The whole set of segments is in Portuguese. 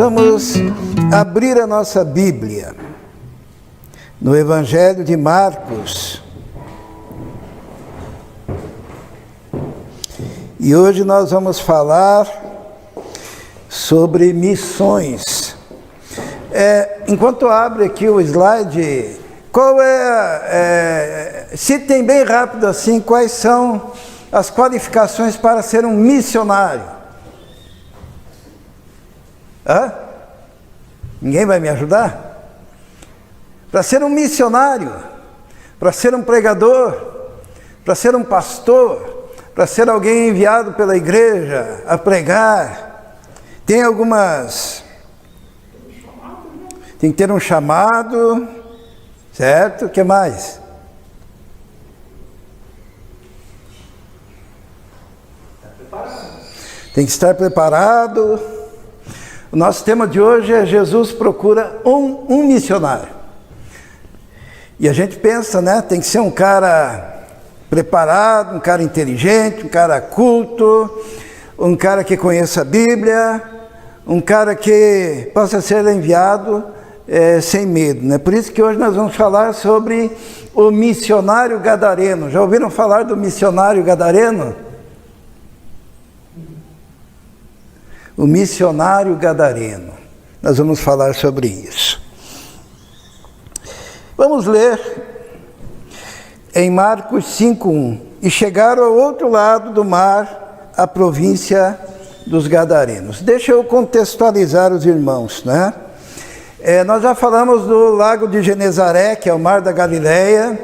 vamos abrir a nossa Bíblia no Evangelho de Marcos. E hoje nós vamos falar sobre missões. Enquanto abre aqui o slide, citem bem rápido assim, quais são as qualificações para ser um missionário? Ninguém vai me ajudar? Para ser um missionário, para ser um pregador, para ser um pastor, para ser alguém enviado pela igreja a pregar, tem que ter um chamado, certo? O que mais? Tem que estar preparado. O nosso tema de hoje é Jesus procura um missionário. E a gente pensa, né? Tem que ser um cara preparado, um cara inteligente, um cara culto, um cara que conheça a Bíblia, um cara que possa ser enviado sem medo, né? Por isso que hoje nós vamos falar sobre o missionário gadareno. Já ouviram falar do missionário gadareno? O missionário gadareno. Nós vamos falar sobre isso. Vamos ler em Marcos 5:1. E chegaram ao outro lado do mar, a província dos Gadarenos. Deixa eu contextualizar os irmãos, né? Nós já falamos do lago de Genezaré, que é o mar da Galileia,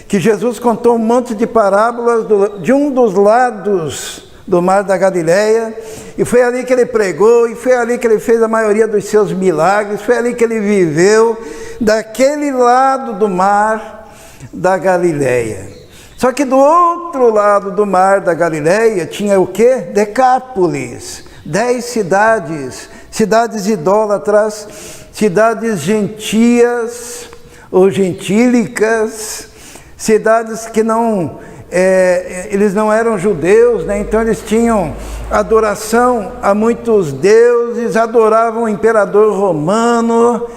que Jesus contou um monte de parábolas de um dos lados do mar da Galileia, e foi ali que ele pregou, e foi ali que ele fez a maioria dos seus milagres, foi ali que ele viveu, daquele lado do mar da Galileia. Só que do outro lado do mar da Galileia tinha o quê? Decápolis, 10 cidades, cidades idólatras, cidades gentias ou gentílicas, cidades que eles não eram judeus, né? Então eles tinham adoração a muitos deuses, adoravam o imperador romano,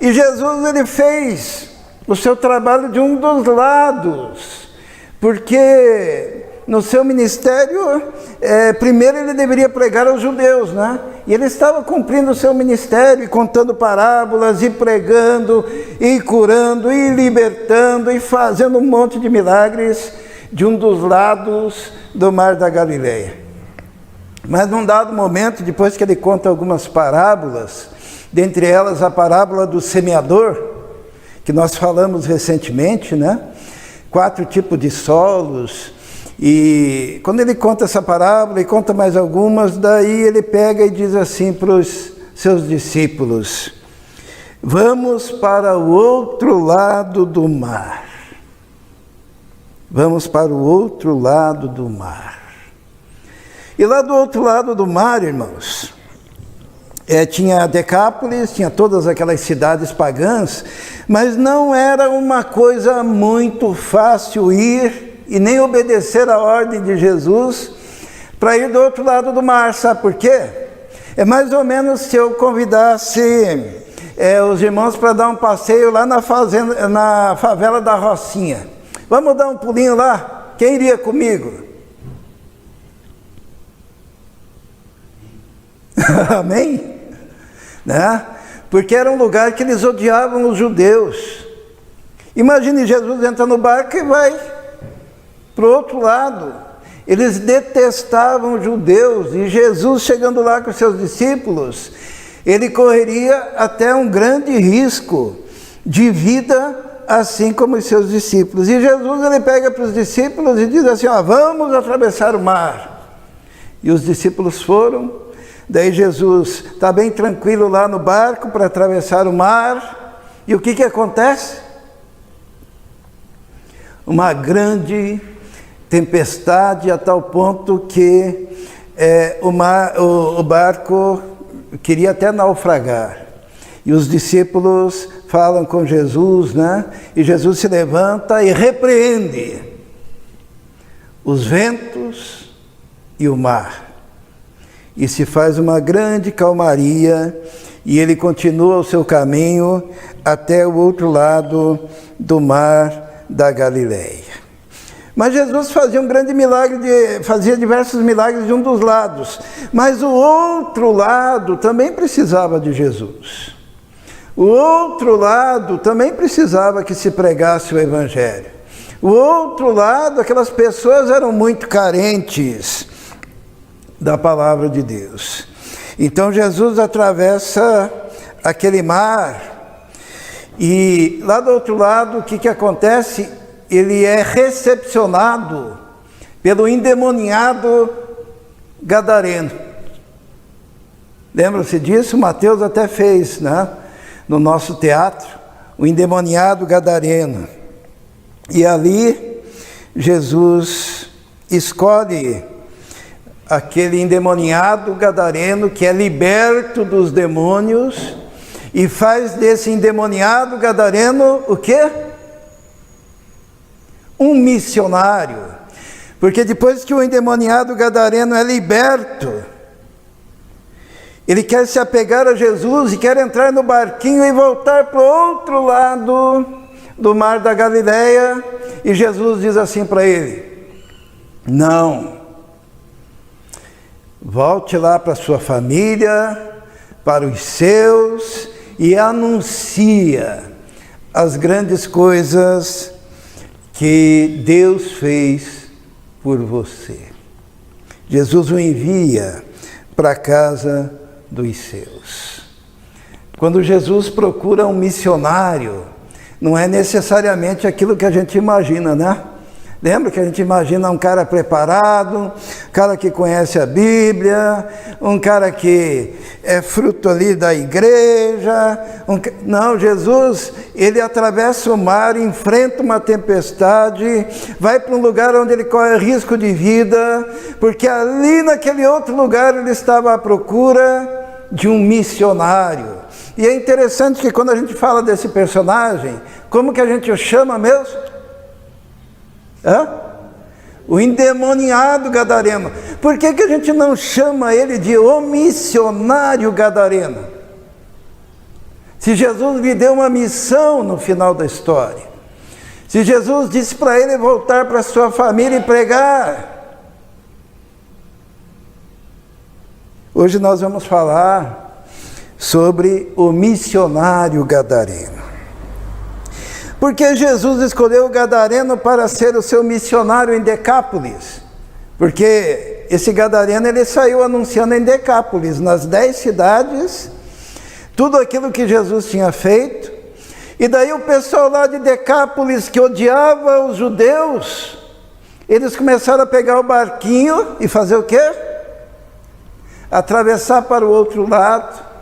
e Jesus ele fez o seu trabalho de um dos lados, porque no seu ministério, primeiro ele deveria pregar aos judeus, né? E ele estava cumprindo o seu ministério, e contando parábolas, e pregando, e curando, e libertando, e fazendo um monte de milagres de um dos lados do mar da Galileia. Mas num dado momento, depois que ele conta algumas parábolas, dentre elas a parábola do semeador, que nós falamos recentemente, né? 4 tipos de solos. E quando ele conta essa parábola e conta mais algumas, daí ele pega e diz assim para os seus discípulos: vamos para o outro lado do mar. Vamos para o outro lado do mar. E lá do outro lado do mar, irmãos, tinha Decápolis, tinha todas aquelas cidades pagãs, mas não era uma coisa muito fácil ir e nem obedecer a ordem de Jesus para ir do outro lado do mar. Sabe por quê? É mais ou menos se eu convidasse os irmãos para dar um passeio lá na favela da Rocinha. Vamos dar um pulinho lá? Quem iria comigo? Amém? Né? Porque era um lugar que eles odiavam os judeus. Imagine, Jesus entra no barco e vai para o outro lado. Eles detestavam os judeus, e Jesus, chegando lá com seus discípulos, ele correria até um grande risco de vida, assim como os seus discípulos. E Jesus ele pega para os discípulos e diz assim: vamos atravessar o mar. E os discípulos foram. Daí Jesus está bem tranquilo lá no barco para atravessar o mar. E o que acontece? Uma grande tempestade, a tal ponto que o barco queria até naufragar. E os discípulos falam com Jesus, né? E Jesus se levanta e repreende os ventos e o mar. E se faz uma grande calmaria, e ele continua o seu caminho até o outro lado do mar da Galileia. Mas Jesus fazia um grande milagre, fazia diversos milagres de um dos lados, mas o outro lado também precisava de Jesus. O outro lado também precisava que se pregasse o Evangelho. O outro lado, aquelas pessoas eram muito carentes da palavra de Deus. Então Jesus atravessa aquele mar e lá do outro lado, o que acontece? Ele é recepcionado pelo endemoniado gadareno. Lembram-se disso? Mateus até fez, né? No nosso teatro, o endemoniado gadareno. E ali, Jesus escolhe aquele endemoniado gadareno que é liberto dos demônios e faz desse endemoniado gadareno o quê? Um missionário. Porque depois que o endemoniado gadareno é liberto, ele quer se apegar a Jesus e quer entrar no barquinho e voltar para o outro lado do mar da Galileia. E Jesus diz assim para ele: não, volte lá para a sua família, para os seus, e anuncia as grandes coisas que Deus fez por você. Jesus o envia para a casa dos seus. Quando Jesus procura um missionário, não é necessariamente aquilo que a gente imagina, né? Lembra que a gente imagina um cara preparado, um cara que conhece a Bíblia, um cara que é fruto ali da igreja. Não, Jesus, ele atravessa o mar, enfrenta uma tempestade, vai para um lugar onde ele corre risco de vida, porque ali naquele outro lugar ele estava à procura de um missionário. E é interessante que quando a gente fala desse personagem, como que a gente o chama mesmo? O endemoniado gadareno. Por que a gente não chama ele de o missionário gadareno? Se Jesus lhe deu uma missão no final da história, se Jesus disse para ele voltar para sua família e pregar. Hoje nós vamos falar sobre o missionário gadareno. Porque Jesus escolheu o gadareno para ser o seu missionário em Decápolis? Porque esse gadareno ele saiu anunciando em Decápolis, nas 10 cidades, tudo aquilo que Jesus tinha feito. E daí o pessoal lá de Decápolis, que odiava os judeus, eles começaram a pegar o barquinho e fazer o quê? Atravessar para o outro lado,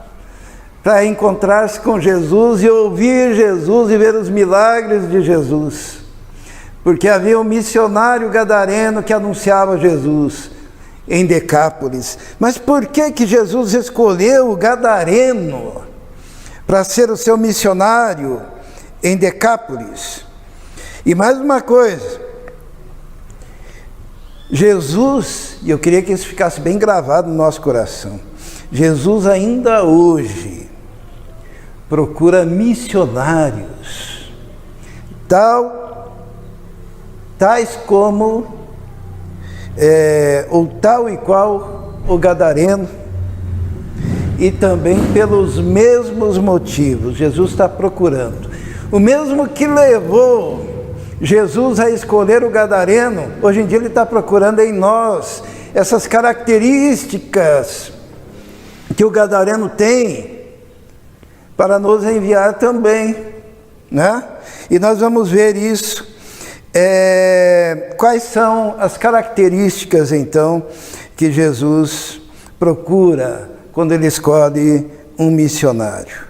para encontrar-se com Jesus e ouvir Jesus e ver os milagres de Jesus. Porque havia um missionário gadareno que anunciava Jesus em Decápolis. Mas por que Jesus escolheu o gadareno para ser o seu missionário em Decápolis? E mais uma coisa, Jesus, e eu queria que isso ficasse bem gravado no nosso coração, Jesus ainda hoje procura missionários, tais como, ou tal e qual o gadareno, e também pelos mesmos motivos. Jesus está procurando. O mesmo que levou Jesus a escolher o gadareno, hoje em dia ele está procurando em nós essas características que o gadareno tem, para nos enviar também, né? E nós vamos ver isso. Quais são as características, então, que Jesus procura quando ele escolhe um missionário?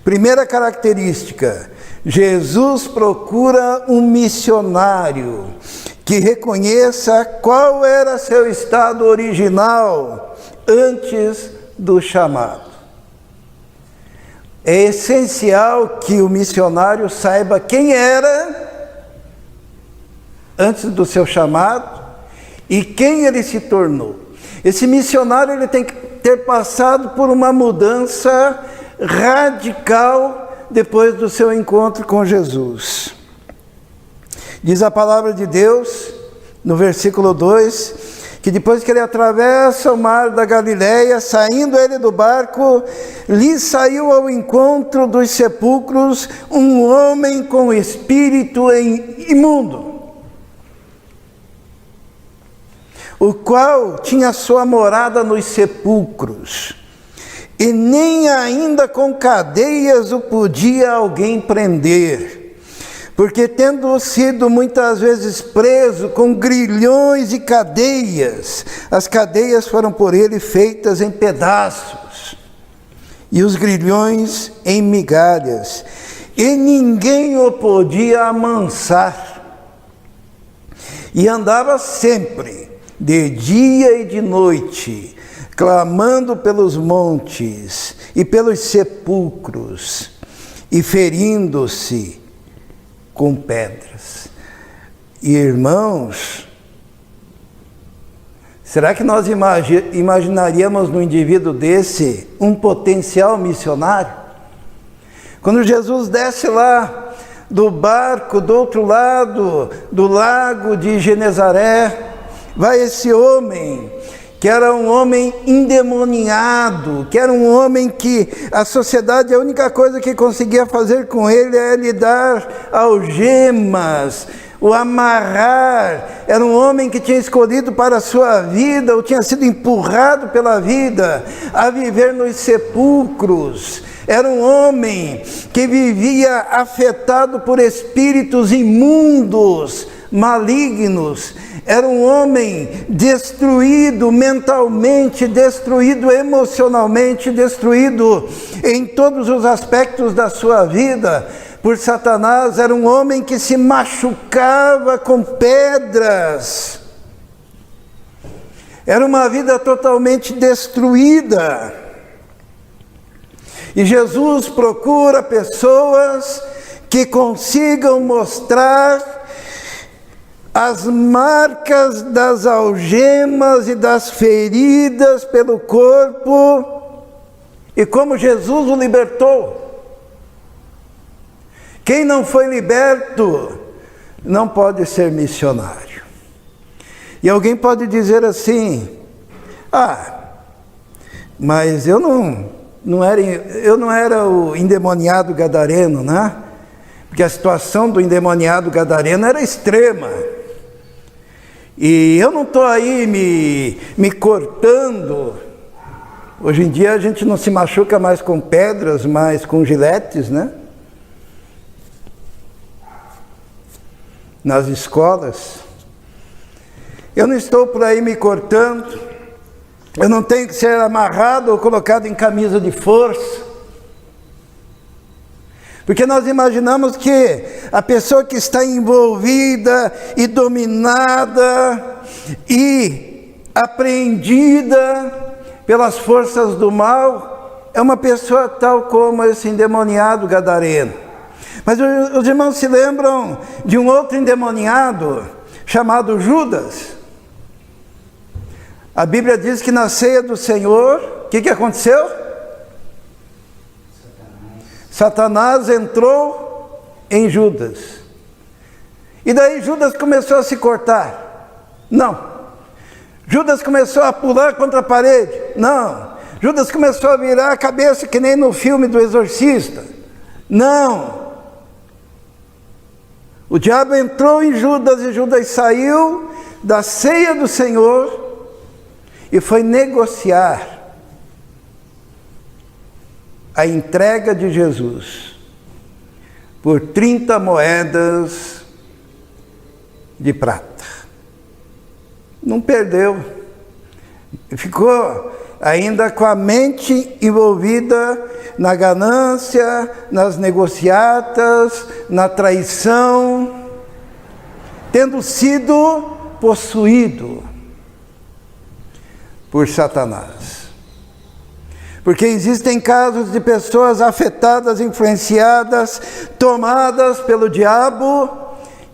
Primeira característica, Jesus procura um missionário que reconheça qual era seu estado original antes do chamado. É essencial que o missionário saiba quem era antes do seu chamado e quem ele se tornou. Esse missionário ele tem que ter passado por uma mudança radical depois do seu encontro com Jesus. Diz a palavra de Deus, no versículo 2, que depois que ele atravessa o mar da Galileia, saindo ele do barco, lhe saiu ao encontro dos sepulcros um homem com espírito imundo, o qual tinha sua morada nos sepulcros, e nem ainda com cadeias o podia alguém prender, porque tendo sido muitas vezes preso com grilhões e cadeias, as cadeias foram por ele feitas em pedaços, e os grilhões em migalhas, e ninguém o podia amansar, e andava sempre, de dia e de noite, clamando pelos montes e pelos sepulcros, e ferindo-se com pedras. Irmãos, será que nós imaginaríamos no indivíduo desse um potencial missionário? Quando Jesus desce lá do barco, do outro lado do lago de Genezaré, vai esse homem, que era um homem endemoniado, que era um homem que a sociedade, a única coisa que conseguia fazer com ele é lhe dar algemas, o amarrar. Era um homem que tinha escolhido para a sua vida, ou tinha sido empurrado pela vida, a viver nos sepulcros. Era um homem que vivia afetado por espíritos imundos, malignos. Era um homem destruído mentalmente, destruído emocionalmente, destruído em todos os aspectos da sua vida por Satanás. Era um homem que se machucava com pedras. Era uma vida totalmente destruída. E Jesus procura pessoas que consigam mostrar as marcas das algemas e das feridas pelo corpo, e como Jesus o libertou. Quem não foi liberto não pode ser missionário. E alguém pode dizer assim: mas eu não era o endemoniado gadareno, né? Porque a situação do endemoniado gadareno era extrema. E eu não estou aí me cortando. Hoje em dia a gente não se machuca mais com pedras, mas com giletes, né? Nas escolas. Eu não estou por aí me cortando. Eu não tenho que ser amarrado ou colocado em camisa de força. Porque nós imaginamos que a pessoa que está envolvida e dominada e apreendida pelas forças do mal é uma pessoa tal como esse endemoniado gadareno. Mas os irmãos se lembram de um outro endemoniado chamado Judas? A Bíblia diz que na ceia do Senhor, o que aconteceu? Satanás entrou em Judas. E daí Judas começou a se cortar? Não. Judas começou a pular contra a parede? Não. Judas começou a virar a cabeça que nem no filme do Exorcista? Não. O diabo entrou em Judas e Judas saiu da ceia do Senhor e foi negociar a entrega de Jesus por 30 moedas de prata. Não perdeu. Ficou ainda com a mente envolvida na ganância, nas negociatas, na traição, tendo sido possuído por Satanás. Porque existem casos de pessoas afetadas, influenciadas, tomadas pelo diabo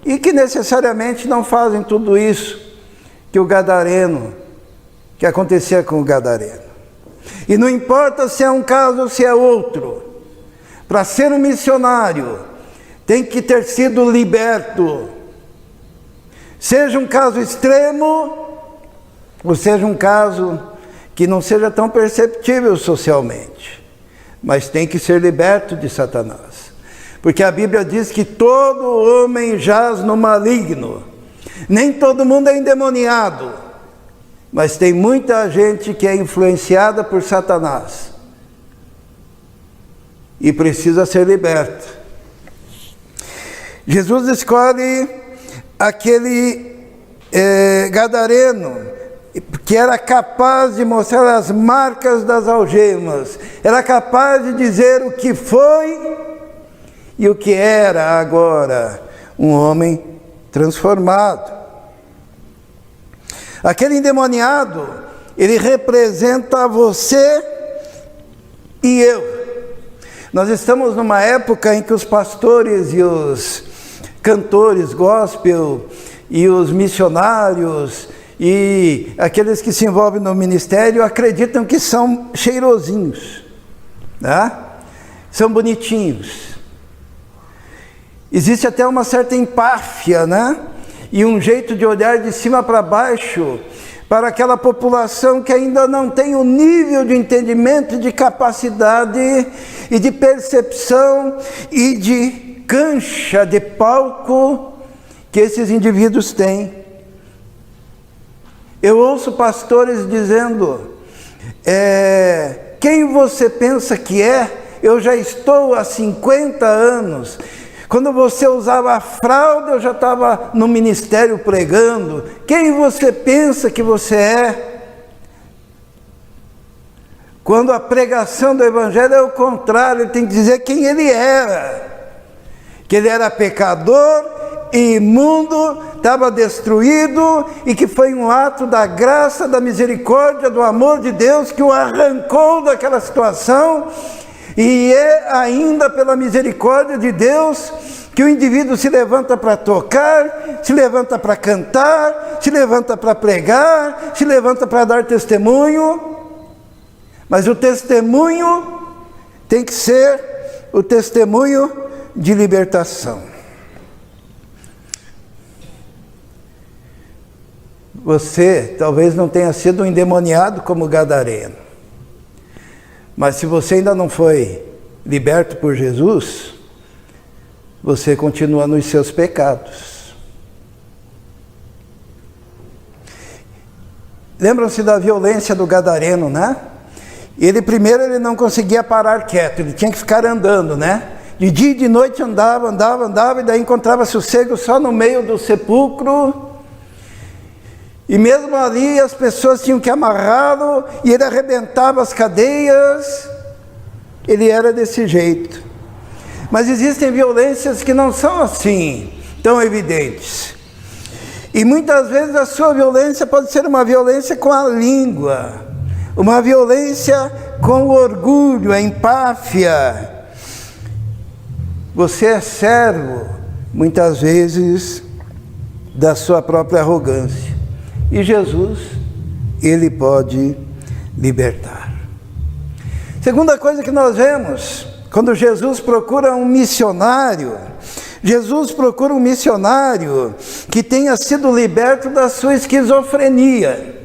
e que necessariamente não fazem tudo isso que acontecia com o gadareno. E não importa se é um caso ou se é outro, para ser um missionário, tem que ter sido liberto. Seja um caso extremo, ou seja um caso que não seja tão perceptível socialmente, mas tem que ser liberto de Satanás. Porque a Bíblia diz que todo homem jaz no maligno. Nem todo mundo é endemoniado, mas tem muita gente que é influenciada por Satanás e precisa ser liberta. Jesus escolhe aquele gadareno que era capaz de mostrar as marcas das algemas, era capaz de dizer o que foi e o que era agora, um homem transformado. Aquele endemoniado, ele representa você e eu. Nós estamos numa época em que os pastores e os cantores gospel e os missionários e aqueles que se envolvem no ministério acreditam que são cheirosinhos, né? São bonitinhos. Existe até uma certa empáfia, né? E um jeito de olhar de cima para baixo para aquela população que ainda não tem o nível de entendimento, de capacidade e de percepção e de cancha, de palco que esses indivíduos têm. Eu ouço pastores dizendo, quem você pensa que é? Eu já estou há 50 anos. Quando você usava a fralda, eu já estava no ministério pregando. Quem você pensa que você é? Quando a pregação do Evangelho é o contrário, ele tem que dizer quem ele era. Que ele era pecador, imundo, estava destruído e que foi um ato da graça, da misericórdia, do amor de Deus que o arrancou daquela situação. E é ainda pela misericórdia de Deus que o indivíduo se levanta para tocar, se levanta para cantar, se levanta para pregar, se levanta para dar testemunho. Mas o testemunho tem que ser o testemunho de libertação. Você talvez não tenha sido um endemoniado como gadareno. Mas se você ainda não foi liberto por Jesus, você continua nos seus pecados. Lembram-se da violência do gadareno, né? Primeiro ele não conseguia parar quieto, ele tinha que ficar andando, né? De dia e de noite andava, e daí encontrava sossego só no meio do sepulcro. E mesmo ali as pessoas tinham que amarrá-lo e ele arrebentava as cadeias. Ele era desse jeito. Mas existem violências que não são assim, tão evidentes. E muitas vezes a sua violência pode ser uma violência com a língua, uma violência com o orgulho, a empáfia. Você é servo, muitas vezes, da sua própria arrogância. E Jesus, ele pode libertar. Segunda coisa que nós vemos, quando Jesus procura um missionário, Jesus procura um missionário que tenha sido liberto da sua esquizofrenia.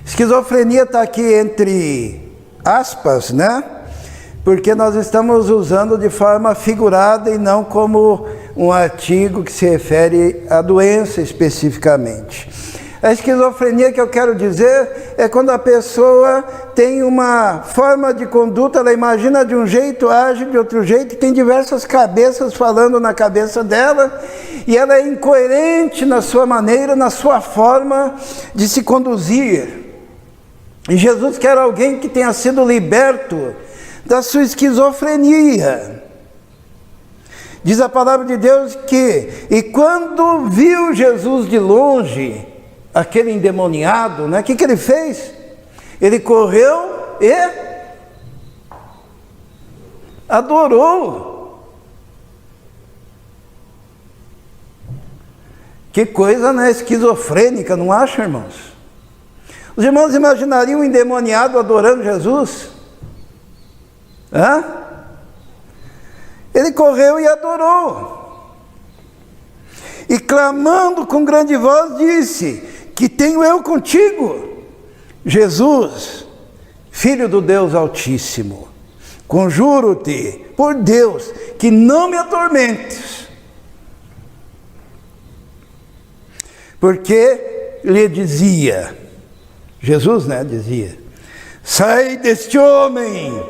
Esquizofrenia está aqui entre aspas, né? Porque nós estamos usando de forma figurada e não como um artigo que se refere à doença especificamente. A esquizofrenia que eu quero dizer é quando a pessoa tem uma forma de conduta, ela imagina de um jeito, age de outro jeito, tem diversas cabeças falando na cabeça dela, e ela é incoerente na sua maneira, na sua forma de se conduzir. E Jesus quer alguém que tenha sido liberto da sua esquizofrenia. Diz a palavra de Deus que, e quando viu Jesus de longe, aquele endemoniado, né, o que ele fez? Ele correu e adorou. Que coisa, né, esquizofrênica, não acha, irmãos? Os irmãos imaginariam um endemoniado adorando Jesus? Hã? Ele correu e adorou. E clamando com grande voz disse: que tenho eu contigo, Jesus, Filho do Deus Altíssimo, conjuro-te por Deus que não me atormentes. Porque lhe dizia, Jesus, dizia: sai deste homem,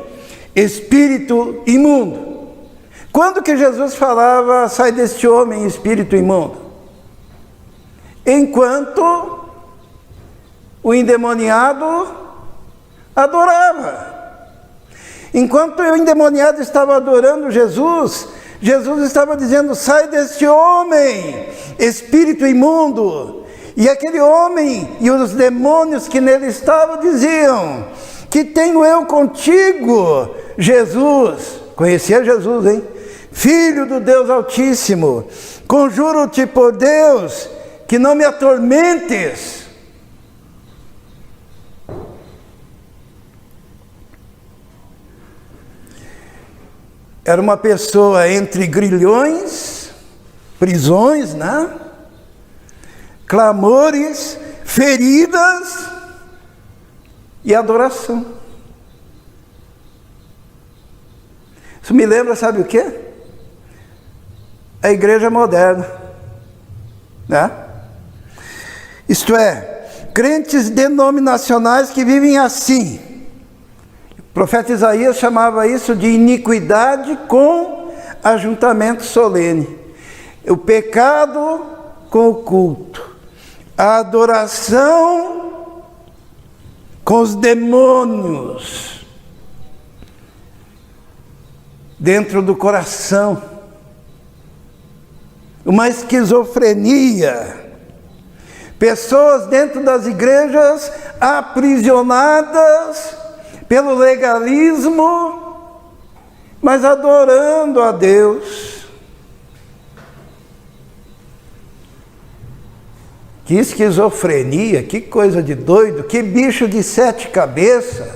espírito imundo. Quando que Jesus falava, sai deste homem, espírito imundo? Enquanto o endemoniado adorava. Enquanto o endemoniado estava adorando Jesus, Jesus estava dizendo: sai deste homem, espírito imundo. E aquele homem e os demônios que nele estavam diziam: que tenho eu contigo, Jesus. Conhecia Jesus, hein? Filho do Deus Altíssimo, conjuro-te por Deus que não me atormentes. Era uma pessoa entre grilhões, prisões, clamores, feridas e adoração. Isso me lembra, sabe o quê? A igreja moderna, Isto é, crentes denominacionais que vivem assim. O profeta Isaías chamava isso de iniquidade com ajuntamento solene. O pecado com o culto. A adoração com os demônios dentro do coração. Uma esquizofrenia. Pessoas dentro das igrejas aprisionadas pelo legalismo, mas adorando a Deus. Que esquizofrenia, que coisa de doido, que bicho de 7 cabeças.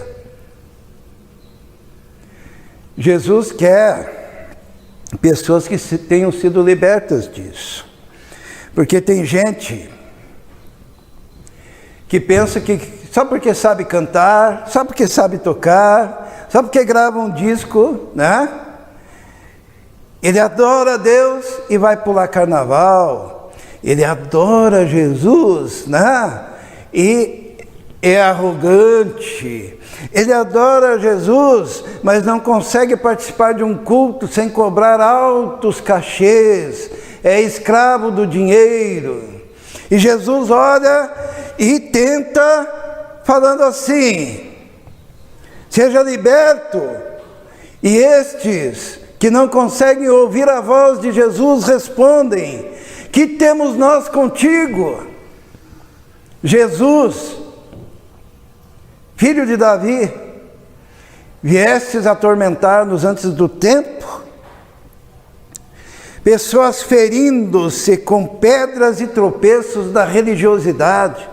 Jesus quer pessoas que tenham sido libertas disso. Porque tem gente que pensa que só porque sabe cantar, só porque sabe tocar, só porque grava um disco, ele adora a Deus e vai pular carnaval. Ele adora Jesus, e é arrogante. Ele adora Jesus, mas não consegue participar de um culto sem cobrar altos cachês. É escravo do dinheiro. E Jesus olha e tenta, falando assim: seja liberto. E estes que não conseguem ouvir a voz de Jesus respondem: que temos nós contigo, Jesus, Filho de Davi? Viestes atormentar-nos antes do tempo? Pessoas ferindo-se com pedras e tropeços da religiosidade.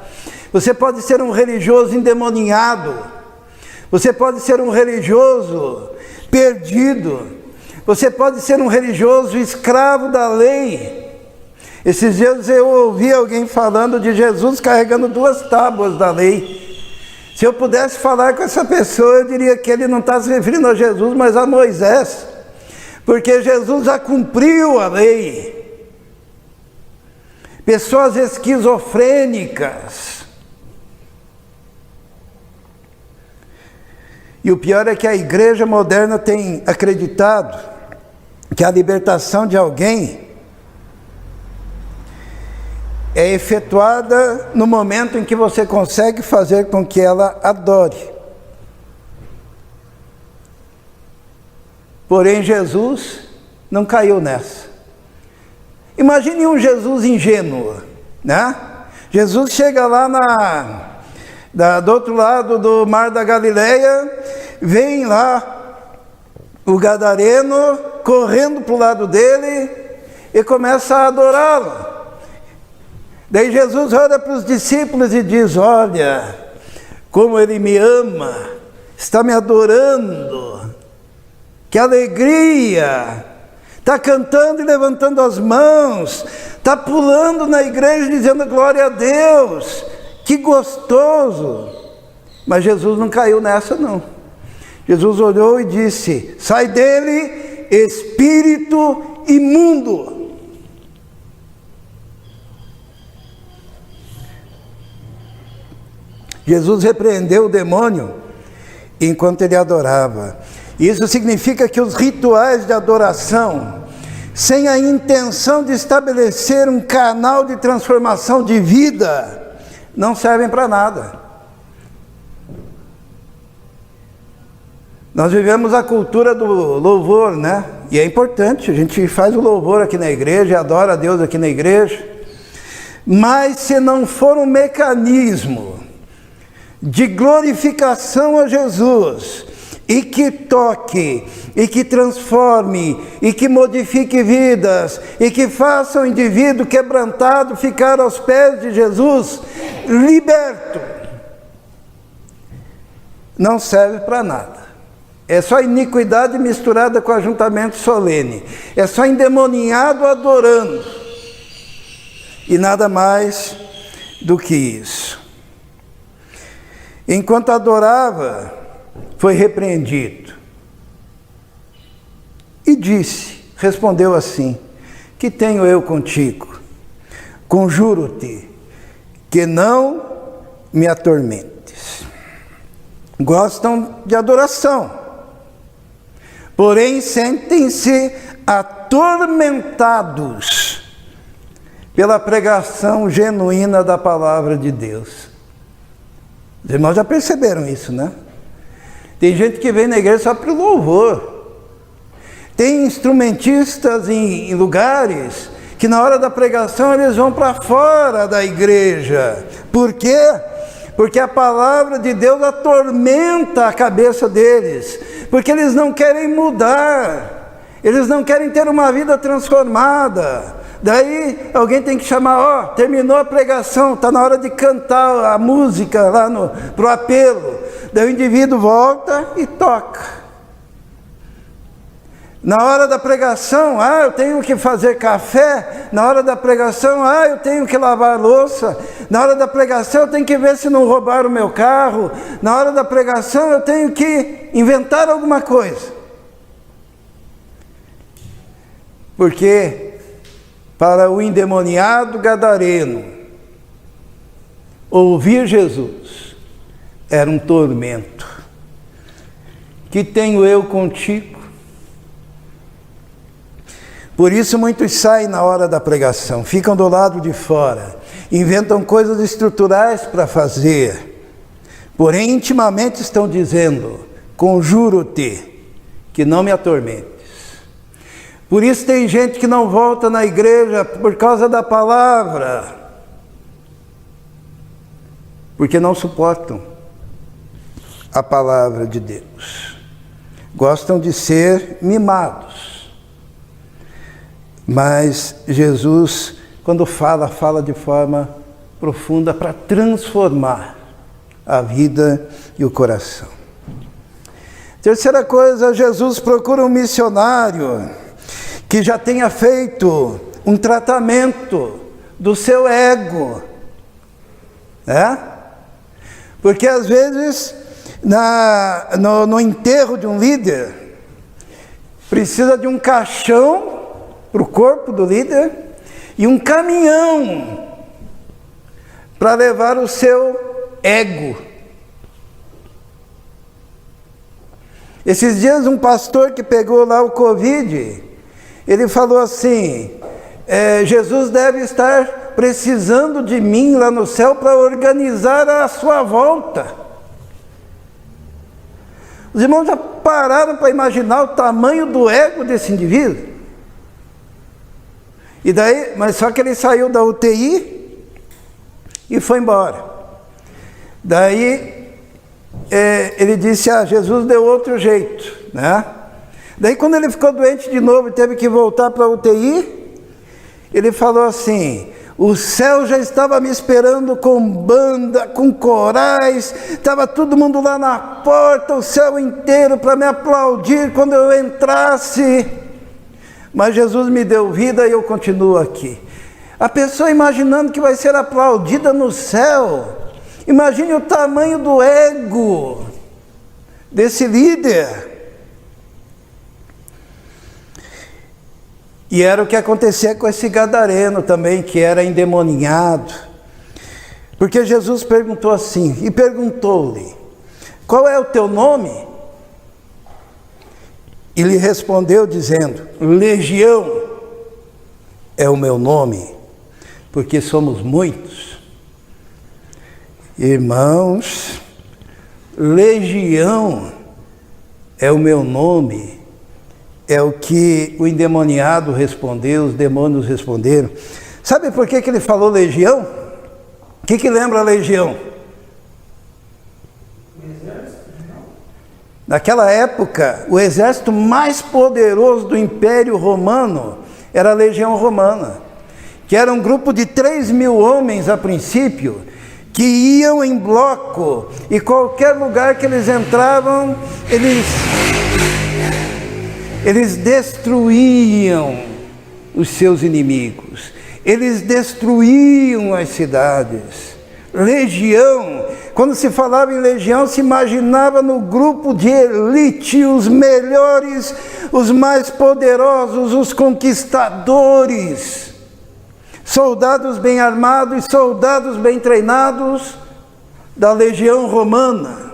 Você pode ser um religioso endemoniado. Você pode ser um religioso perdido. Você pode ser um religioso escravo da lei. Esses dias eu ouvi alguém falando de Jesus carregando 2 tábuas da lei. Se eu pudesse falar com essa pessoa, eu diria que ele não está se referindo a Jesus, mas a Moisés. Porque Jesus já cumpriu a lei. Pessoas esquizofrênicas. E o pior é que a igreja moderna tem acreditado que a libertação de alguém é efetuada no momento em que você consegue fazer com que ela adore. Porém, Jesus não caiu nessa. Imagine um Jesus ingênuo, Jesus chega lá do outro lado do Mar da Galileia, vem lá o gadareno correndo para o lado dele e começa a adorá-lo. Daí Jesus olha para os discípulos e diz: olha, como ele me ama, está me adorando. Que alegria! Está cantando e levantando as mãos, está pulando na igreja dizendo glória a Deus, que gostoso! Mas Jesus não caiu nessa não. Jesus olhou e disse: sai dele, espírito imundo. Jesus repreendeu o demônio enquanto ele adorava. Isso significa que os rituais de adoração, sem a intenção de estabelecer um canal de transformação de vida, não servem para nada. Nós vivemos a cultura do louvor, né? E é importante, a gente faz o louvor aqui na igreja, adora a Deus aqui na igreja. Mas se não for um mecanismo de glorificação a Jesus, e que toque, e que transforme, e que modifique vidas, e que faça o indivíduo quebrantado ficar aos pés de Jesus, liberto, não serve para nada. É só iniquidade misturada com ajuntamento solene. É só endemoniado adorando. E nada mais do que isso. Enquanto adorava, foi repreendido. E disse, respondeu assim: que tenho eu contigo? Conjuro-te que não me atormentes. Gostam de adoração, porém sentem-se atormentados pela pregação genuína da palavra de Deus. Os irmãos já perceberam isso, né? Tem gente que vem na igreja só para o louvor. Tem instrumentistas em lugares que na hora da pregação eles vão para fora da igreja. Por quê? Porque a palavra de Deus atormenta a cabeça deles. Porque eles não querem mudar. Eles não querem ter uma vida transformada. Daí alguém tem que chamar, terminou a pregação, está na hora de cantar a música lá pro apelo. Daí o indivíduo volta e toca. Na hora da pregação, eu tenho que fazer café. Na hora da pregação, eu tenho que lavar louça. Na hora da pregação, eu tenho que ver se não roubaram o meu carro. Na hora da pregação, eu tenho que inventar alguma coisa. Porque para o endemoniado gadareno, ouvir Jesus era um tormento. Que tenho eu contigo? Por isso muitos saem na hora da pregação, ficam do lado de fora, inventam coisas estruturais para fazer, porém intimamente estão dizendo: conjuro-te que não me atormentes. Por isso tem gente que não volta na igreja por causa da palavra, porque não suportam a palavra de Deus. Gostam de ser mimados. Mas Jesus, quando fala de forma profunda para transformar a vida e o coração. Terceira coisa, Jesus procura um missionário que já tenha feito um tratamento do seu ego, né? Porque às vezes no enterro de um líder precisa de um caixão para o corpo do líder e um caminhão para levar o seu ego. Esses dias um pastor que pegou lá o Covid, ele falou assim: Jesus deve estar precisando de mim lá no céu para organizar a sua volta. Os irmãos já pararam para imaginar o tamanho do ego desse indivíduo? E daí, mas só que ele saiu da UTI e foi embora. Daí ele disse: Jesus deu outro jeito, né? Daí quando ele ficou doente de novo e teve que voltar para a UTI, ele falou assim: O céu já estava me esperando com banda, com corais, estava todo mundo lá na porta, o céu inteiro para me aplaudir quando eu entrasse. Mas Jesus me deu vida e eu continuo aqui. A pessoa imaginando que vai ser aplaudida no céu. Imagine o tamanho do ego desse líder. E era o que acontecia com esse gadareno também, que era endemoniado. Porque Jesus perguntou assim, e perguntou-lhe: qual é o teu nome? E lhe respondeu dizendo: Legião é o meu nome, porque somos muitos. Irmãos, legião é o meu nome. É o que o endemoniado respondeu, os demônios responderam. Sabe por que ele falou legião? O que lembra a legião? Naquela época, o exército mais poderoso do Império Romano era a Legião Romana, que era um grupo de 3.000 homens a princípio, que iam em bloco, e qualquer lugar que eles entravam, eles destruíam os seus inimigos, eles destruíam as cidades. Legião, quando se falava em legião, se imaginava no grupo de elite, os melhores, os mais poderosos, os conquistadores, soldados bem armados, soldados bem treinados da legião romana.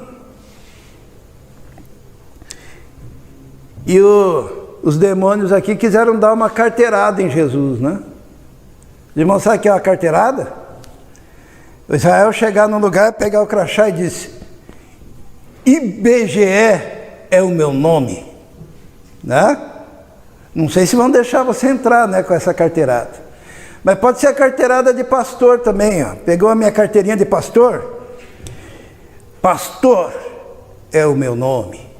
E os demônios aqui quiseram dar uma carteirada em Jesus, né? Os irmãos, sabe o que é uma carteirada? O Israel chegar num lugar, pegar o crachá e disse: IBGE é o meu nome, né? Não sei se vão deixar você entrar, né, com essa carteirada. Mas pode ser a carteirada de pastor também, ó. Pegou a minha carteirinha de pastor? Pastor é o meu nome.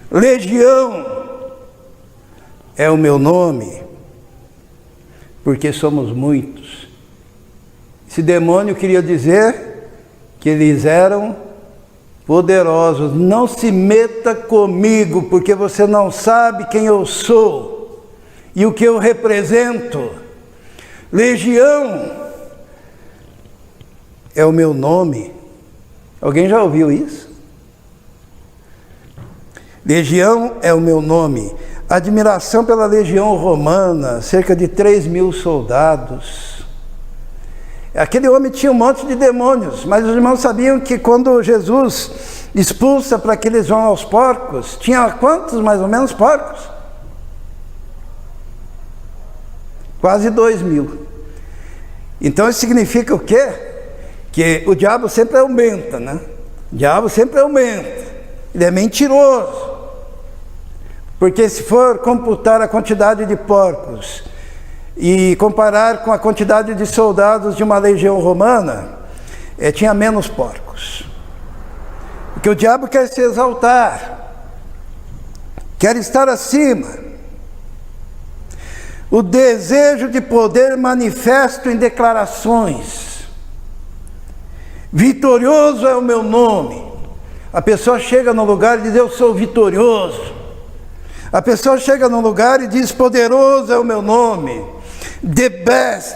Legião é o meu nome, porque somos muitos. Esse demônio queria dizer que eles eram poderosos. Não se meta comigo, porque você não sabe quem eu sou e o que eu represento. Legião é o meu nome. Alguém já ouviu isso? Legião é o meu nome. Admiração pela legião romana, cerca de 3.000 soldados. Aquele homem tinha um monte de demônios, mas os irmãos sabiam que quando Jesus expulsa para que eles vão aos porcos, tinha quantos mais ou menos porcos? Quase 2.000. Então isso significa o quê? Que o diabo sempre aumenta, né? O diabo sempre aumenta. Ele é mentiroso. Porque se for computar a quantidade de porcos e comparar com a quantidade de soldados de uma legião romana, tinha menos porcos. Porque o diabo quer se exaltar, quer estar acima. O desejo de poder manifesto em declarações. Vitorioso é o meu nome. A pessoa chega no lugar e diz: eu sou vitorioso. A pessoa chega num lugar e diz: poderoso é o meu nome. The best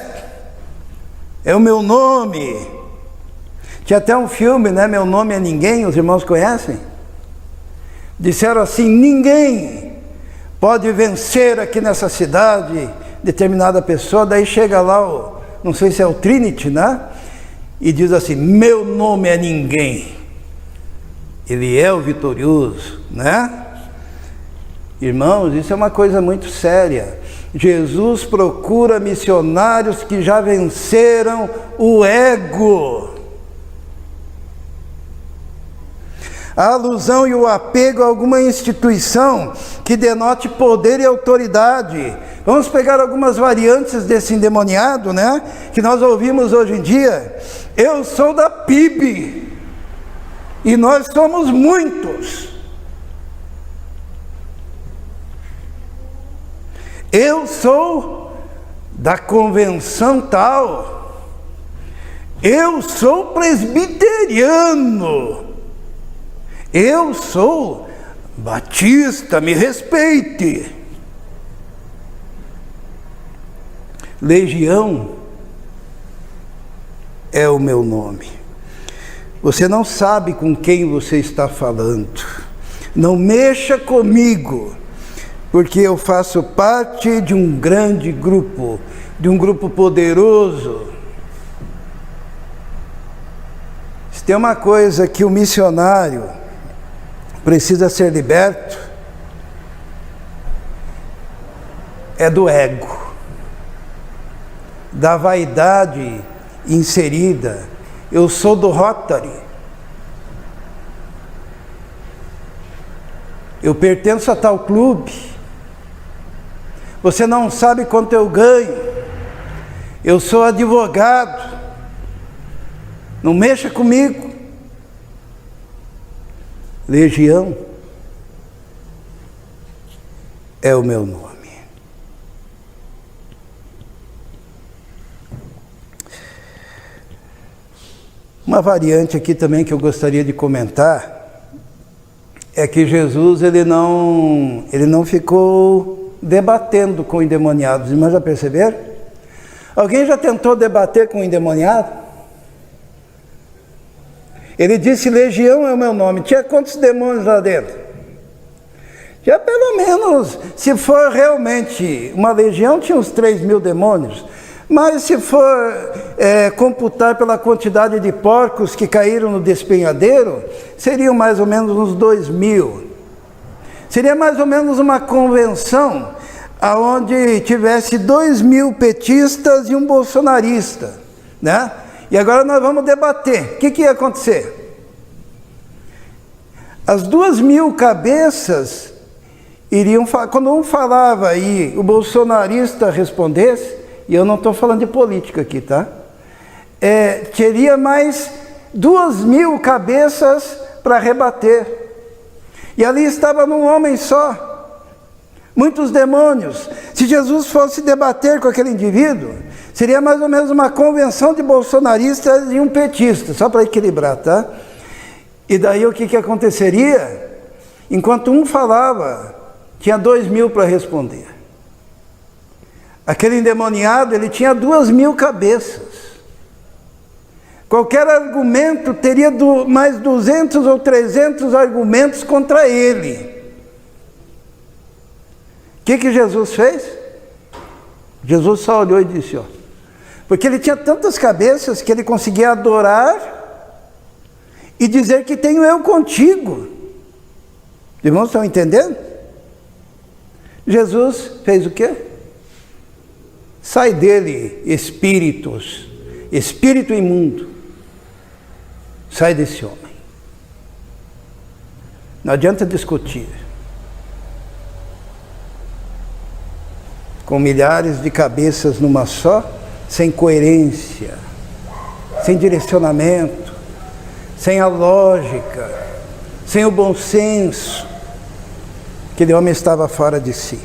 é o meu nome. Tinha até um filme, né? Meu Nome é Ninguém, os irmãos conhecem? Disseram assim: ninguém pode vencer aqui nessa cidade determinada pessoa. Daí chega lá, não sei se é o Trinity, né? E diz assim: meu nome é Ninguém. Ele é o vitorioso, né? Irmãos, isso é uma coisa muito séria. Jesus procura missionários que já venceram o ego. A alusão e o apego a alguma instituição que denote poder e autoridade. Vamos pegar algumas variantes desse endemoniado, né? Que nós ouvimos hoje em dia. Eu sou da PIB e nós somos muitos. Eu sou da convenção tal, eu sou presbiteriano, eu sou batista, me respeite. Legião é o meu nome. Você não sabe com quem você está falando. Não mexa comigo, porque eu faço parte de um grande grupo, de um grupo poderoso. Se tem uma coisa que o missionário precisa ser liberto, é do ego, da vaidade inserida. Eu sou do Rotary, eu pertenço a tal clube, você não sabe quanto eu ganho, eu sou advogado, não mexa comigo. Legião é o meu nome. Uma variante aqui também que eu gostaria de comentar é que Jesus ele não ficou debatendo com endemoniados. Irmãos, já perceberam? Alguém já tentou debater com um endemoniado? Ele disse: legião é o meu nome. Tinha quantos demônios lá dentro? Tinha pelo menos, se for realmente uma legião, tinha uns 3.000 demônios. Mas se for computar pela quantidade de porcos que caíram no despenhadeiro, seriam mais ou menos uns 2.000. Seria mais ou menos uma convenção onde tivesse 2.000 petistas e um bolsonarista, né? E agora nós vamos debater. O que ia acontecer? As 2.000 cabeças iriam falar. Quando um falava e o bolsonarista respondesse, e eu não estou falando de política aqui, tá? Teria mais 2.000 cabeças para rebater. E ali estava num homem só, muitos demônios. Se Jesus fosse debater com aquele indivíduo, seria mais ou menos uma convenção de bolsonaristas e um petista, só para equilibrar, tá? E daí o que aconteceria? Enquanto um falava, tinha 2.000 para responder. Aquele endemoniado, ele tinha 2.000 cabeças. Qualquer argumento teria mais 200 ou 300 argumentos contra ele. O que Jesus fez? Jesus só olhou e disse, ó, porque ele tinha tantas cabeças que ele conseguia adorar e dizer que tenho eu contigo. Os irmãos estão entendendo? Jesus fez o quê? Sai dele, espírito imundo. Sai desse homem. Não adianta discutir. Com milhares de cabeças numa só, sem coerência, sem direcionamento, sem a lógica, sem o bom senso. Aquele homem estava fora de si.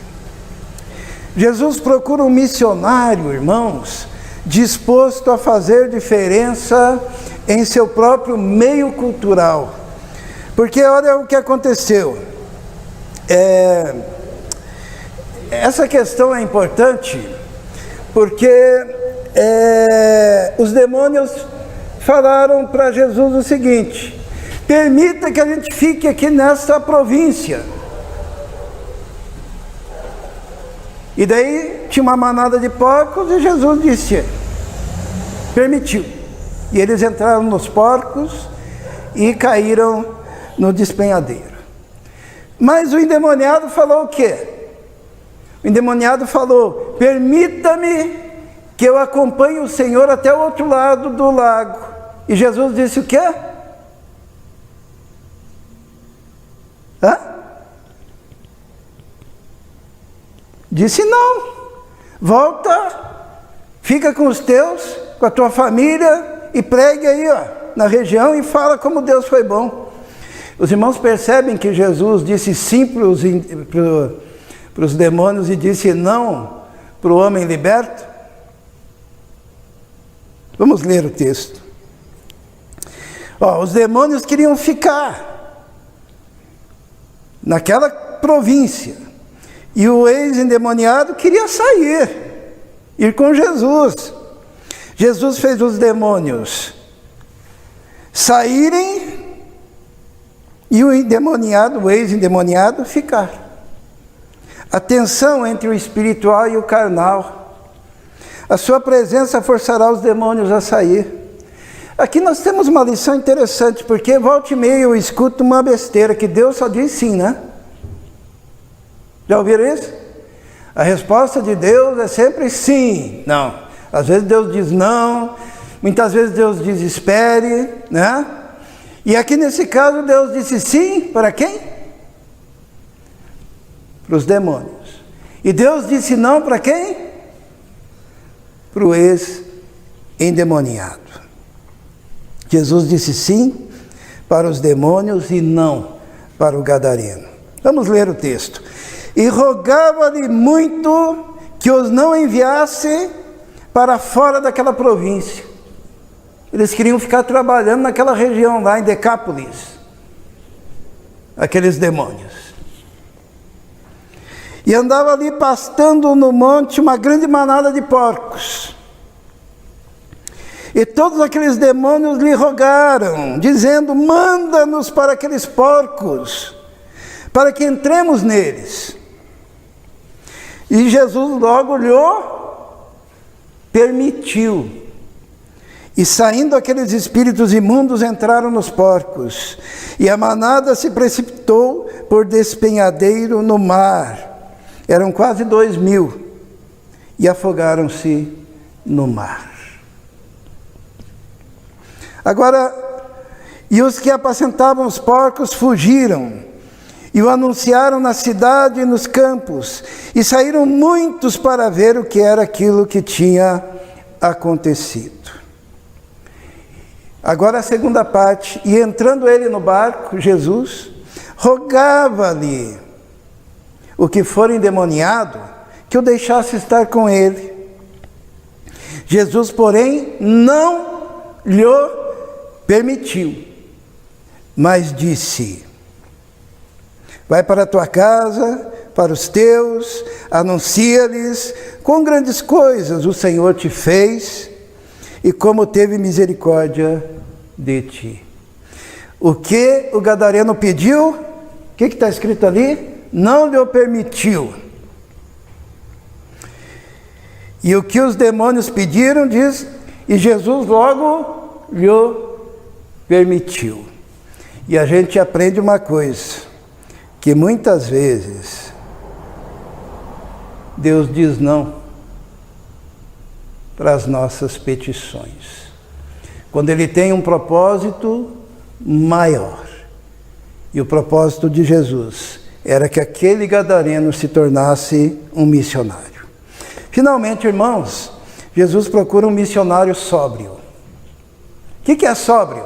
Jesus procura um missionário, irmãos, disposto a fazer diferença em seu próprio meio cultural. Porque olha o que aconteceu. Essa questão é importante, porque os demônios falaram para Jesus o seguinte: permita que a gente fique aqui nessa província. E daí tinha uma manada de porcos e Jesus disse, permitiu. E eles entraram nos porcos e caíram no despenhadeiro. Mas o endemoniado falou o quê? O endemoniado falou, permita-me que eu acompanhe o Senhor até o outro lado do lago. E Jesus disse o quê? Disse não, volta, fica com os teus, com a tua família e pregue aí na região e fala como Deus foi bom. Os irmãos percebem que Jesus disse sim para os demônios e disse não para o homem liberto? Vamos ler o texto. Os demônios queriam ficar naquela província. E o ex-endemoniado queria sair, ir com Jesus. Jesus fez os demônios saírem e o endemoniado, o ex-endemoniado, ficar. A tensão entre o espiritual e o carnal. A sua presença forçará os demônios a sair. Aqui nós temos uma lição interessante, porque volta e meia eu escuto uma besteira, que Deus só diz sim, né? Já ouviram isso? A resposta de Deus é sempre sim. Não. Às vezes Deus diz não, muitas vezes Deus diz espere, né? E aqui nesse caso Deus disse sim para quem? Para os demônios. E Deus disse não para quem? Para o ex-endemoniado. Jesus disse sim para os demônios e não para o gadareno. Vamos ler o texto. E rogava-lhe muito que os não enviasse para fora daquela província. Eles queriam ficar trabalhando naquela região lá em Decápolis, aqueles demônios. E andava ali pastando no monte uma grande manada de porcos. E todos aqueles demônios lhe rogaram, dizendo: manda-nos para aqueles porcos, para que entremos neles. E Jesus logo lhe permitiu. E saindo aqueles espíritos imundos entraram nos porcos. E a manada se precipitou por despenhadeiro no mar. Eram quase 2.000. E afogaram-se no mar. Agora, e os que apacentavam os porcos fugiram, e o anunciaram na cidade e nos campos, e saíram muitos para ver o que era aquilo que tinha acontecido. Agora a segunda parte. E entrando ele no barco, Jesus, rogava-lhe o que for endemoniado, que o deixasse estar com ele. Jesus, porém, não lhe permitiu, mas disse: vai para a tua casa, para os teus, anuncia-lhes quão grandes coisas o Senhor te fez e como teve misericórdia de ti. O que o gadareno pediu, o que está escrito ali? Não lhe permitiu. E o que os demônios pediram, diz, e Jesus logo lhe permitiu. E a gente aprende uma coisa, que muitas vezes Deus diz não para as nossas petições, quando Ele tem um propósito maior. E o propósito de Jesus era que aquele gadareno se tornasse um missionário. Finalmente, irmãos, Jesus procura um missionário sóbrio. O que é sóbrio?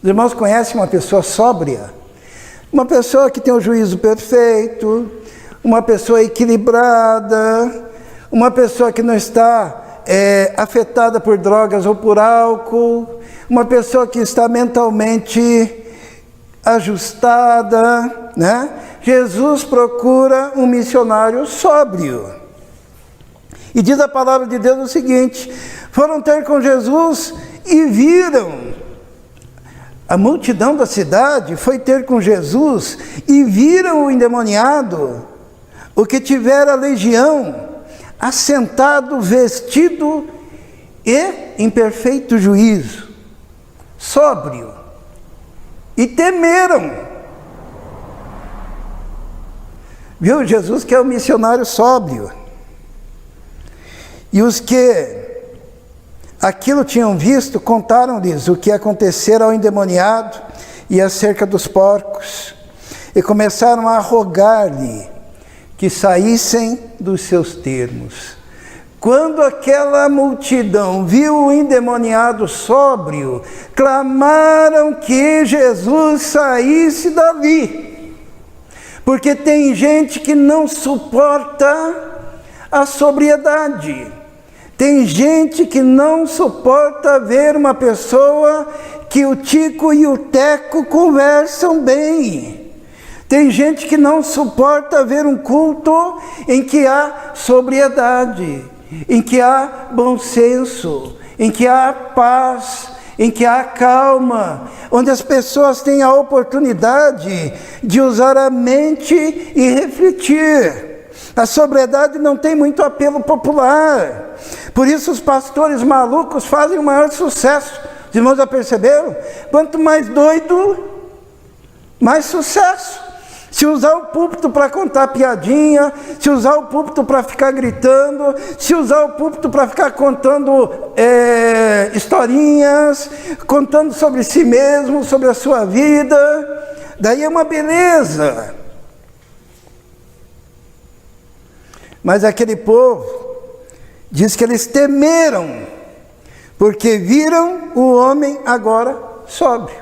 Os irmãos conhecem uma pessoa sóbria? Uma pessoa que tem o juízo perfeito, uma pessoa equilibrada, uma pessoa que não está afetada por drogas ou por álcool, uma pessoa que está mentalmente ajustada, né? Jesus procura um missionário sóbrio. E diz a palavra de Deus o seguinte: foram ter com Jesus e viram. A multidão da cidade foi ter com Jesus e viram o endemoniado, o que tivera legião, assentado, vestido e em perfeito juízo, sóbrio, e temeram. Viu? Jesus que é o missionário sóbrio. E os que aquilo tinham visto, contaram-lhes o que acontecera ao endemoniado e acerca dos porcos, e começaram a rogar-lhe que saíssem dos seus termos. Quando aquela multidão viu o endemoniado sóbrio, clamaram que Jesus saísse dali, porque tem gente que não suporta a sobriedade. Tem gente que não suporta ver uma pessoa que o Tico e o Teco conversam bem. Tem gente que não suporta ver um culto em que há sobriedade, em que há bom senso, em que há paz, em que há calma, onde as pessoas têm a oportunidade de usar a mente e refletir. A sobriedade não tem muito apelo popular. Por isso os pastores malucos fazem o maior sucesso. Os irmãos já perceberam? Quanto mais doido, mais sucesso. Se usar o púlpito para contar piadinha, se usar o púlpito para ficar gritando, se usar o púlpito para ficar contando historinhas, contando sobre si mesmo, sobre a sua vida, daí é uma beleza. Mas aquele povo diz que eles temeram, porque viram o homem agora sóbrio,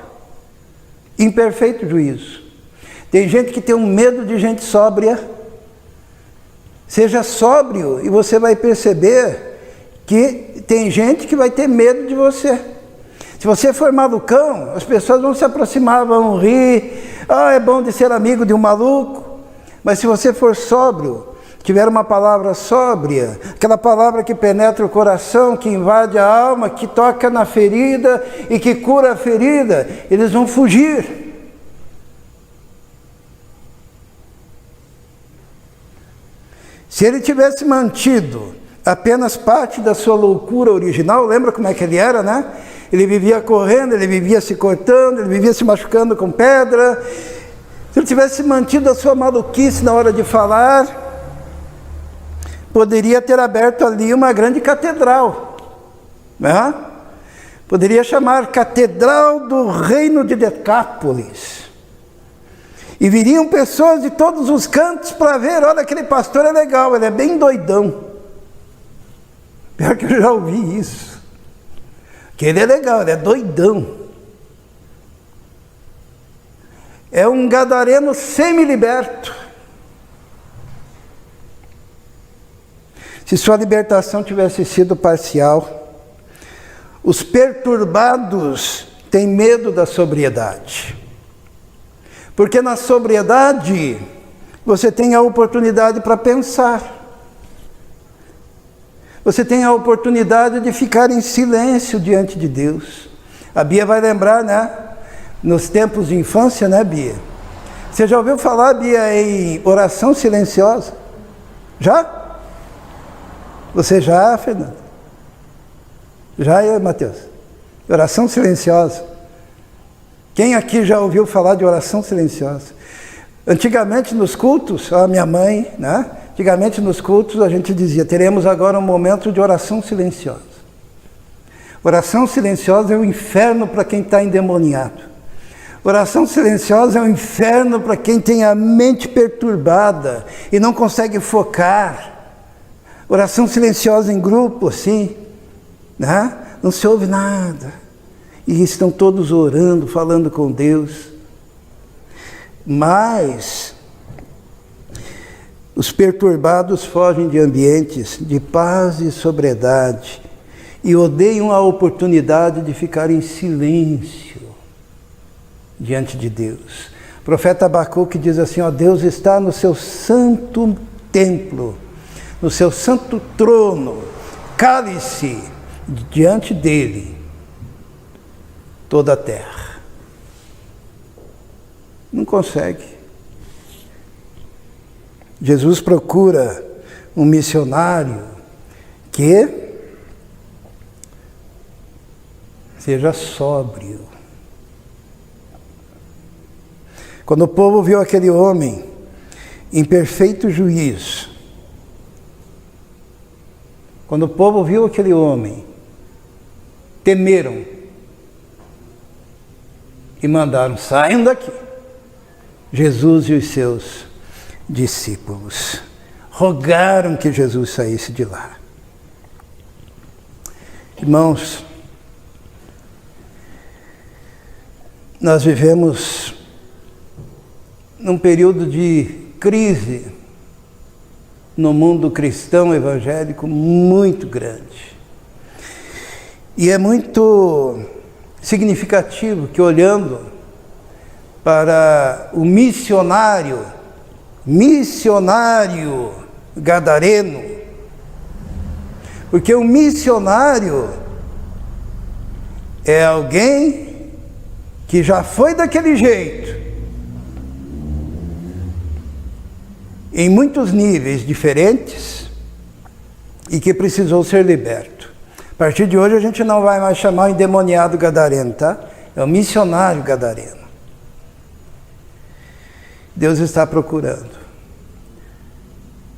em perfeito juízo. Tem gente que tem um medo de gente sóbria. Seja sóbrio e você vai perceber que tem gente que vai ter medo de você. Se você for malucão, as pessoas vão se aproximar, vão rir. Ah, é bom de ser amigo de um maluco. Mas se você for sóbrio, tiver uma palavra sóbria, aquela palavra que penetra o coração, que invade a alma, que toca na ferida e que cura a ferida, eles vão fugir. Se ele tivesse mantido apenas parte da sua loucura original, lembra como é que ele era, né? Ele vivia correndo, ele vivia se cortando, ele vivia se machucando com pedra. Se ele tivesse mantido a sua maluquice na hora de falar, poderia ter aberto ali uma grande catedral, né? Poderia chamar Catedral do Reino de Decápolis. E viriam pessoas de todos os cantos para ver, olha, aquele pastor é legal, ele é bem doidão. Pior que eu já ouvi isso. Que ele é legal, ele é doidão. É um gadareno semi-liberto. Se sua libertação tivesse sido parcial, os perturbados têm medo da sobriedade. Porque na sobriedade, você tem a oportunidade para pensar. Você tem a oportunidade de ficar em silêncio diante de Deus. A Bia vai lembrar, né? Nos tempos de infância, né, Bia? Você já ouviu falar, Bia, em oração silenciosa? Já? Você já, Fernando? Já, Mateus? Oração silenciosa. Quem aqui já ouviu falar de oração silenciosa? Antigamente nos cultos, a minha mãe, né? Antigamente nos cultos a gente dizia, teremos agora um momento de oração silenciosa. Oração silenciosa é o inferno para quem está endemoniado. Oração silenciosa é o inferno para quem tem a mente perturbada e não consegue focar. Oração silenciosa em grupo, assim, né? Não se ouve nada. E estão todos orando, falando com Deus. Mas os perturbados fogem de ambientes de paz e sobriedade e odeiam a oportunidade de ficar em silêncio diante de Deus. O profeta Abacuque diz assim, ó, Deus está no seu santo templo, no seu santo trono, cale-se diante dele toda a terra. Não consegue. Jesus procura um missionário que seja sóbrio. Quando o povo viu aquele homem em perfeito juízo, quando o povo viu aquele homem, temeram e mandaram, saiam daqui. Jesus e os seus discípulos rogaram que Jesus saísse de lá. Irmãos, nós vivemos num período de crise no mundo cristão evangélico muito grande. E é muito significativo que, olhando para o missionário gadareno, porque o missionário é alguém que já foi daquele jeito, em muitos níveis diferentes, e que precisou ser liberto. A partir de hoje a gente não vai mais chamar o endemoniado gadareno, tá? É o missionário gadareno. Deus está procurando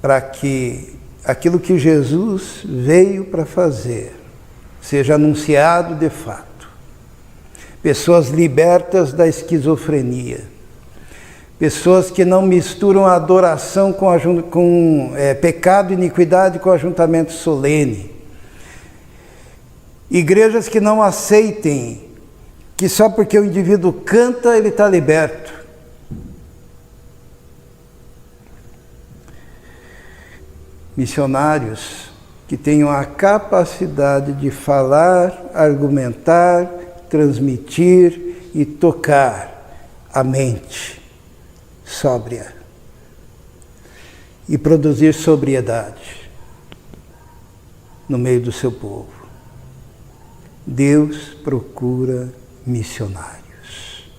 para que aquilo que Jesus veio para fazer seja anunciado de fato. Pessoas libertas da esquizofrenia. Pessoas que não misturam a adoração com pecado e iniquidade com ajuntamento solene. Igrejas que não aceitem que só porque o indivíduo canta ele está liberto. Missionários que tenham a capacidade de falar, argumentar, transmitir e tocar a mente sóbria e produzir sobriedade no meio do seu povo. Deus procura missionários.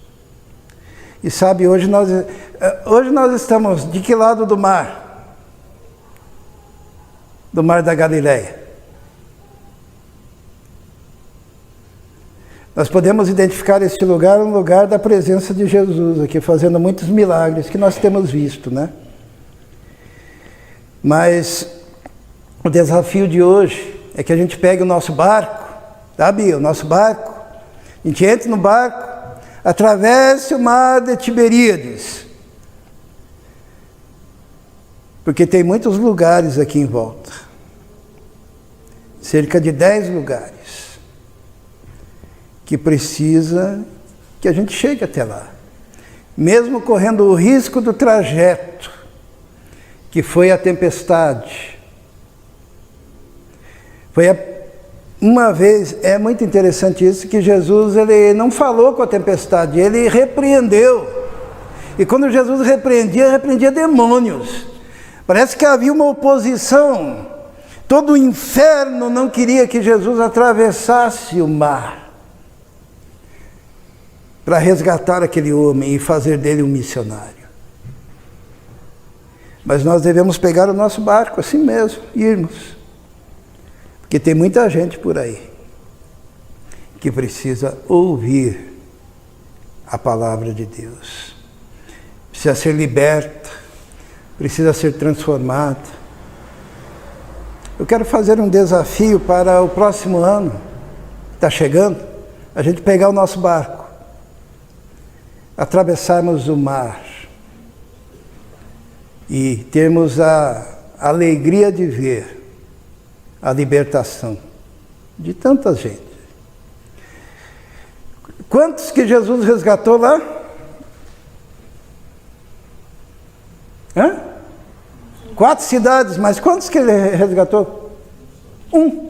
E sabe, hoje nós estamos de que lado do mar? Do mar da Galileia. Nós podemos identificar este lugar, um lugar da presença de Jesus aqui, fazendo muitos milagres que nós temos visto, né? Mas o desafio de hoje é que a gente pegue o nosso barco, sabe? O nosso barco, a gente entre no barco, atravesse o mar de Tiberíades, porque tem muitos lugares aqui em volta, cerca de 10 lugares, que precisa que a gente chegue até lá, mesmo correndo o risco do trajeto, que foi a tempestade. Uma vez, é muito interessante isso, que Jesus ele não falou com a tempestade, ele repreendeu. E quando Jesus repreendia demônios. Parece que havia uma oposição. Todo o inferno não queria que Jesus atravessasse o mar para resgatar aquele homem e fazer dele um missionário. Mas nós devemos pegar o nosso barco assim mesmo, irmos. Porque tem muita gente por aí que precisa ouvir a palavra de Deus. Precisa ser liberta, precisa ser transformada. Eu quero fazer um desafio para o próximo ano, que está chegando, a gente pegar o nosso barco, atravessarmos o mar e termos a alegria de ver a libertação de tanta gente. Quantos que Jesus resgatou lá? 4 cidades, mas quantos que ele resgatou? 1.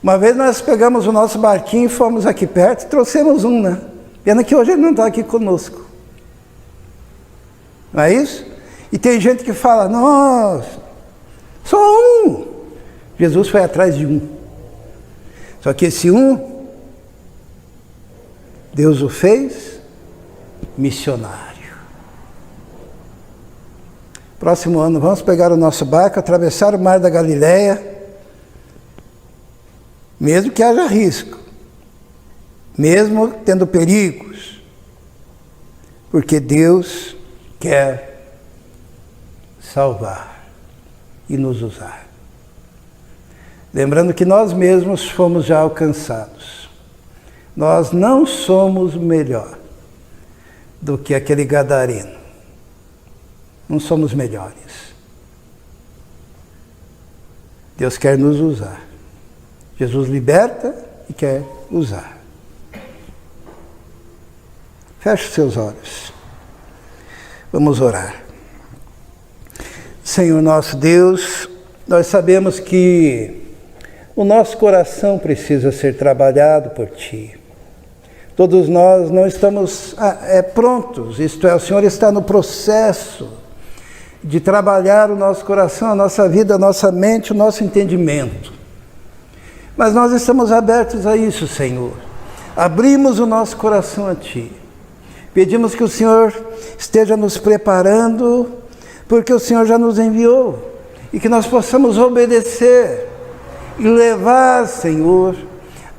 Uma vez nós pegamos o nosso barquinho e fomos aqui perto e trouxemos um, né? Pena que hoje ele não está aqui conosco. Não é isso? E tem gente que fala, nossa, só um. Jesus foi atrás de um. Só que esse um, Deus o fez missionário. Próximo ano vamos pegar o nosso barco, atravessar o mar da Galileia, mesmo que haja risco, mesmo tendo perigos, porque Deus quer salvar e nos usar. Lembrando que nós mesmos fomos já alcançados. Nós não somos melhor do que aquele gadareno. Não somos melhores. Deus quer nos usar. Jesus liberta e quer usar. Feche os seus olhos. Vamos orar. Senhor nosso Deus, nós sabemos que o nosso coração precisa ser trabalhado por Ti. Todos nós não estamos prontos, isto é, o Senhor está no processo de trabalhar o nosso coração, a nossa vida, a nossa mente, o nosso entendimento. Mas nós estamos abertos a isso, Senhor. Abrimos o nosso coração a Ti. Pedimos que o Senhor esteja nos preparando, porque o Senhor já nos enviou, e que nós possamos obedecer e levar, Senhor,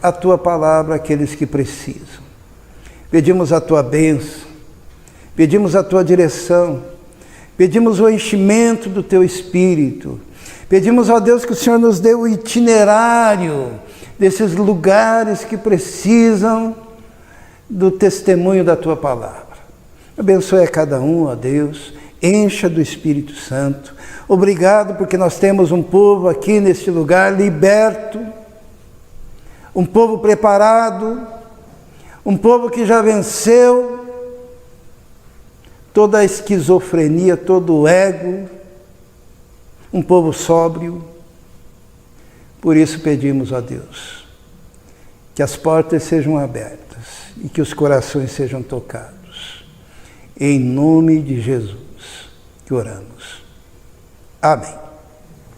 a Tua palavra àqueles que precisam. Pedimos a Tua bênção, pedimos a Tua direção, pedimos o enchimento do Teu Espírito, pedimos, ó Deus, que o Senhor nos dê o itinerário desses lugares que precisam do testemunho da Tua palavra. Abençoe a cada um, ó Deus, encha do Espírito Santo. Obrigado porque nós temos um povo aqui neste lugar liberto, um povo preparado, um povo que já venceu toda a esquizofrenia, todo o ego, um povo sóbrio. Por isso pedimos a Deus que as portas sejam abertas e que os corações sejam tocados. Em nome de Jesus que oramos. Amém.